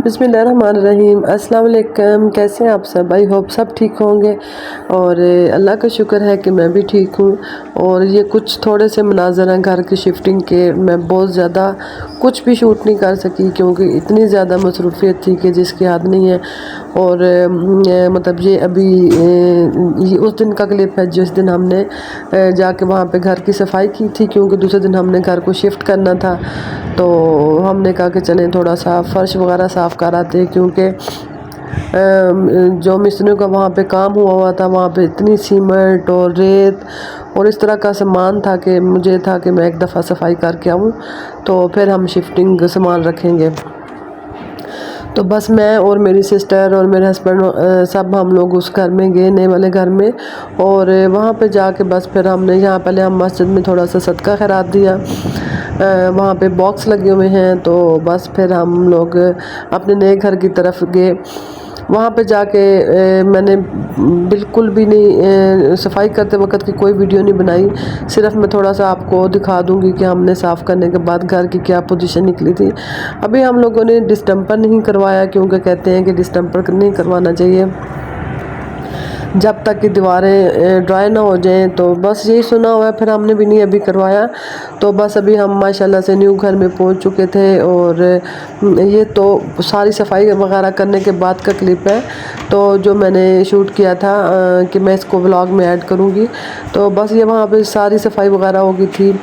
बिस्मिल्लाहिर्रहमानिर्रहीम। अस्सलाम वालेकुम। कैसे हैं आप सब? आई होप सब ठीक होंगे और अल्लाह का शुक्र है कि मैं भी ठीक हूँ। और ये कुछ थोड़े से मनाज़र हैं घर की शिफ्टिंग के। मैं बहुत ज़्यादा कुछ भी शूट नहीं कर सकी क्योंकि इतनी ज़्यादा मसरूफ़ियत थी कि जिसकी हद नहीं है। और मतलब ये अभी ये उस दिन का क्लिप है जिस दिन हमने जाके वहाँ पे घर की सफाई की थी, क्योंकि दूसरे दिन हमने घर को शिफ्ट करना था। तो हमने कहा कि चलें थोड़ा सा फ़र्श वगैरह साफ़ कर आते हैं, क्योंकि जो मिस्त्रियों का वहाँ पे काम हुआ था वहाँ पे इतनी सीमेंट और रेत और इस तरह का सामान था कि मुझे था कि मैं एक दफ़ा सफाई करके आऊँ तो फिर हम शिफ्टिंग सामान रखेंगे। तो बस मैं और मेरी सिस्टर और मेरे हस्बैंड सब हम लोग उस घर में गए, नए वाले घर में। और वहाँ पे जाके बस फिर हमने यहाँ पहले हम मस्जिद में थोड़ा सा सदका खैरात दिया। वहाँ पे बॉक्स लगे हुए हैं, तो बस फिर हम लोग अपने नए घर की तरफ गए। वहाँ पे जाके मैंने बिल्कुल भी नहीं सफाई करते वक्त की कोई वीडियो नहीं बनाई। सिर्फ मैं थोड़ा सा आपको दिखा दूँगी कि हमने साफ़ करने के बाद घर की क्या पोजीशन निकली थी। अभी हम लोगों ने डिस्टेंपर नहीं करवाया, क्योंकि कहते हैं कि डिस्टेंपर नहीं करवाना चाहिए जब तक कि दीवारें ड्राई ना हो जाएं। तो बस यही सुना हुआ है, फिर हमने भी नहीं अभी करवाया। तो बस अभी हम माशाल्लाह से न्यू घर में पहुंच चुके थे और ये तो सारी सफाई वगैरह करने के बाद का क्लिप है, तो जो मैंने शूट किया था कि मैं इसको व्लॉग में ऐड करूँगी। तो बस ये वहाँ पे सारी सफाई वगैरह हो गई थी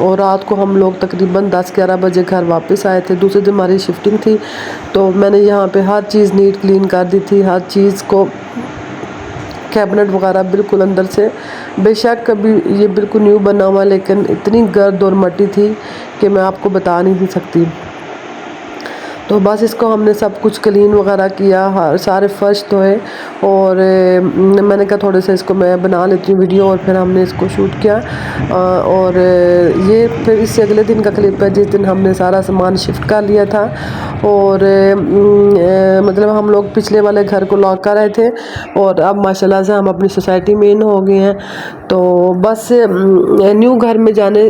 और रात को हम लोग तकरीबन 10-11 बजे घर वापस आए थे। दूसरे दिन हमारी शिफ्टिंग थी, तो मैंने यहाँ पे हर चीज़ नीट क्लीन कर दी थी, हर चीज़ को कैबिनेट वगैरह बिल्कुल अंदर से। बेशक अभी ये बिल्कुल न्यू बना हुआ, लेकिन इतनी गर्द और मट्टी थी कि मैं आपको बता नहीं सकती। तो बस इसको हमने सब कुछ क्लीन वगैरह किया, सारे फर्श धोए और मैंने कहा थोड़े से इसको मैं बना लेती हूँ वीडियो, और फिर हमने इसको शूट किया। और ये फिर इससे अगले दिन का क्लिप है जिस दिन हमने सारा सामान शिफ्ट कर लिया था। और मतलब हम लोग पिछले वाले घर को लॉक कर रहे थे और अब माशाल्लाह से हम अपनी सोसाइटी में इन हो गए हैं। तो बस न्यू घर में जाने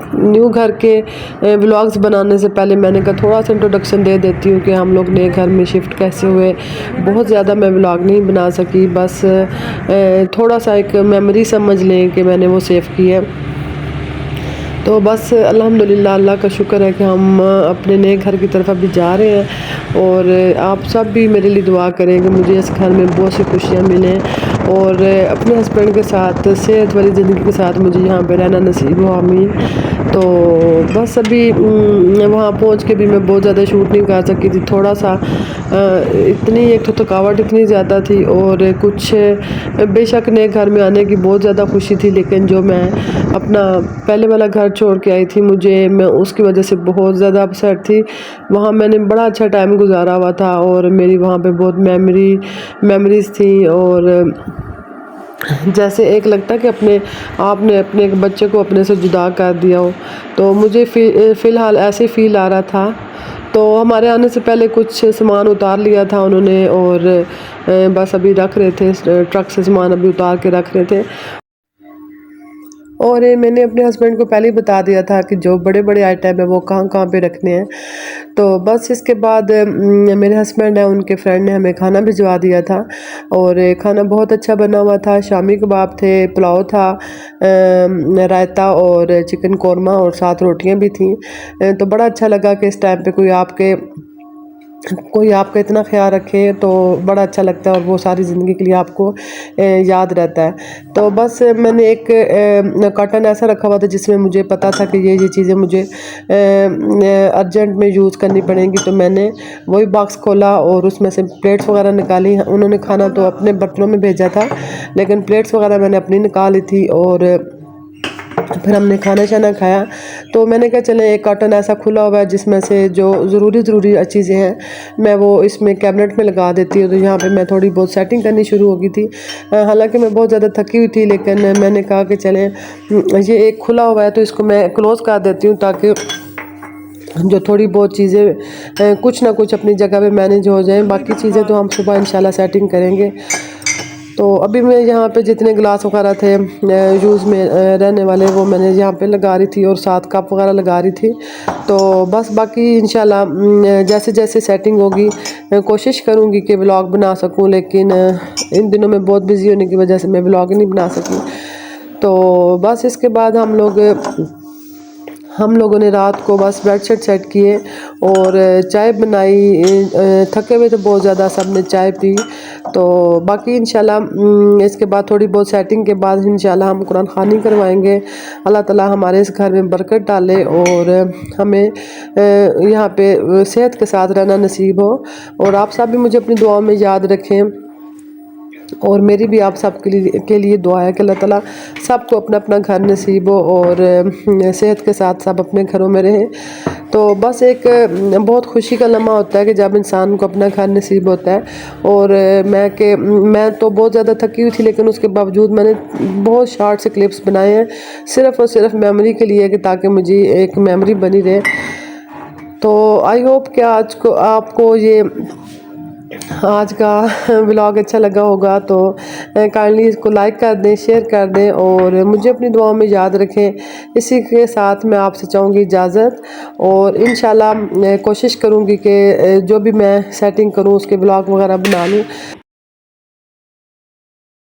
न्यू घर के व्लॉग्स बनाने से पहले मैंने कहा थोड़ा सा इंट्रोडक्शन दे देती हूँ कि हम लोग नए घर में शिफ्ट कैसे हुए। बहुत ज़्यादा मैं व्लॉग नहीं बना सकी, बस थोड़ा सा एक मेमोरी समझ लें कि मैंने वो सेव की है। तो बस अल्हम्दुलिल्लाह, अल्लाह का शुक्र है कि हम अपने नए घर की तरफ अभी जा रहे हैं। और आप सब भी मेरे लिए दुआ करें कि मुझे इस घर में बहुत सी खुशियाँ मिलें और अपने हस्बैंड के साथ सेहत वाली ज़िंदगी के साथ मुझे यहाँ पे रहना नसीब हो, आमीन। तो बस अभी वहाँ पहुँच के भी मैं बहुत ज़्यादा शूट नहीं कर सकी थी। थोड़ा सा इतनी एक तो थकावट इतनी ज़्यादा थी और कुछ बेशक नए घर में आने की बहुत ज़्यादा खुशी थी, लेकिन जो मैं अपना पहले वाला घर छोड़ के आई थी मैं उसकी वजह से बहुत ज़्यादा अपसेट थी। वहाँ मैंने बड़ा अच्छा टाइम गुजारा हुआ था और मेरी वहाँ पे बहुत मेमोरीज़ थी। और जैसे एक लगता है कि आपने अपने एक बच्चे को अपने से जुदा कर दिया हो, तो मुझे फ़िलहाल ऐसे फील आ रहा था। तो हमारे आने से पहले कुछ सामान उतार लिया था उन्होंने और बस अभी रख रहे थे, ट्रक से सामान अभी उतार के रख रहे थे। और मैंने अपने हस्बैंड को पहले ही बता दिया था कि जो बड़े बड़े आइटम है वो कहाँ कहाँ पे रखने हैं। तो बस इसके बाद मेरे हस्बैंड हैं, उनके फ्रेंड ने हमें खाना भिजवा दिया था और खाना बहुत अच्छा बना हुआ था। शामी कबाब थे, पुलाव था, रायता और चिकन कौरमा और साथ रोटियां भी थी। तो बड़ा अच्छा लगा कि इस टाइम पे कोई आपका इतना ख्याल रखे, तो बड़ा अच्छा लगता है और वो सारी ज़िंदगी के लिए आपको याद रहता है। तो बस मैंने एक कॉटन ऐसा रखा हुआ था जिसमें मुझे पता था कि ये चीज़ें मुझे अर्जेंट में यूज़ करनी पड़ेंगी। तो मैंने वही बॉक्स खोला और उसमें से प्लेट्स वगैरह निकाली। उन्होंने खाना तो अपने बर्तनों में भेजा था, लेकिन प्लेट्स वगैरह मैंने अपनी निकाली थी और फिर हमने खाना शाना खाया। तो मैंने कहा चलें एक कार्टन ऐसा खुला हुआ है जिसमें से जो ज़रूरी चीज़ें हैं मैं वो इसमें कैबिनेट में लगा देती हूँ। तो यहाँ पे मैं थोड़ी बहुत सेटिंग करनी शुरू हो गई थी। हालांकि मैं बहुत ज़्यादा थकी हुई थी, लेकिन मैंने कहा कि चलें ये एक खुला हुआ है तो इसको मैं क्लोज़ कर देती हूँ, ताकि जो थोड़ी बहुत चीज़ें कुछ ना कुछ अपनी जगह पे मैनेज हो जाएं। बाकी चीज़ें तो हम सुबह इंशाल्लाह सेटिंग करेंगे। तो अभी मैं यहाँ पे जितने गिलास वगैरह थे यूज़ में रहने वाले वो मैंने यहाँ पे लगा रही थी और 7 कप वगैरह लगा रही थी। तो बस बाकी इंशाल्लाह जैसे जैसे सेटिंग होगी कोशिश करूँगी कि व्लॉग बना सकूँ, लेकिन इन दिनों में बहुत बिज़ी होने की वजह से मैं व्लॉग नहीं बना सकी। तो बस इसके बाद हम लोगों ने रात को बस बेडशीट सेट किए और चाय बनाई। थके हुए तो बहुत ज़्यादा सब ने चाय पी। तो बाकी इंशाल्लाह इसके बाद थोड़ी बहुत सेटिंग के बाद इंशाल्लाह हम कुरान ख़वानी करवाएंगे। अल्लाह ताला हमारे इस घर में बरकत डाले और हमें यहाँ पे सेहत के साथ रहना नसीब हो। और आप सब भी मुझे अपनी दुआओं में याद रखें और मेरी भी आप सब के लिए दुआ है कि अल्लाह ताला सबको अपना अपना घर नसीब हो और सेहत के साथ सब अपने घरों में रहें। तो बस एक बहुत खुशी का लम्हा होता है कि जब इंसान को अपना घर नसीब होता है। और मैं तो बहुत ज़्यादा थकी हुई थी, लेकिन उसके बावजूद मैंने बहुत शॉर्ट से क्लिप्स बनाए हैं सिर्फ़ और सिर्फ मेमोरी के लिए, कि ताकि मुझे एक मेमोरी बनी रहे। तो आई होप कि आपको ये आज का व्लॉग अच्छा लगा होगा। तो काइंडली इसको लाइक कर दें, शेयर कर दें और मुझे अपनी दुआओं में याद रखें। इसी के साथ मैं आपसे चाहूँगी इजाज़त और इंशाल्लाह कोशिश करूँगी कि जो भी मैं सेटिंग करूँ उसके व्लॉग वगैरह बना लूँ।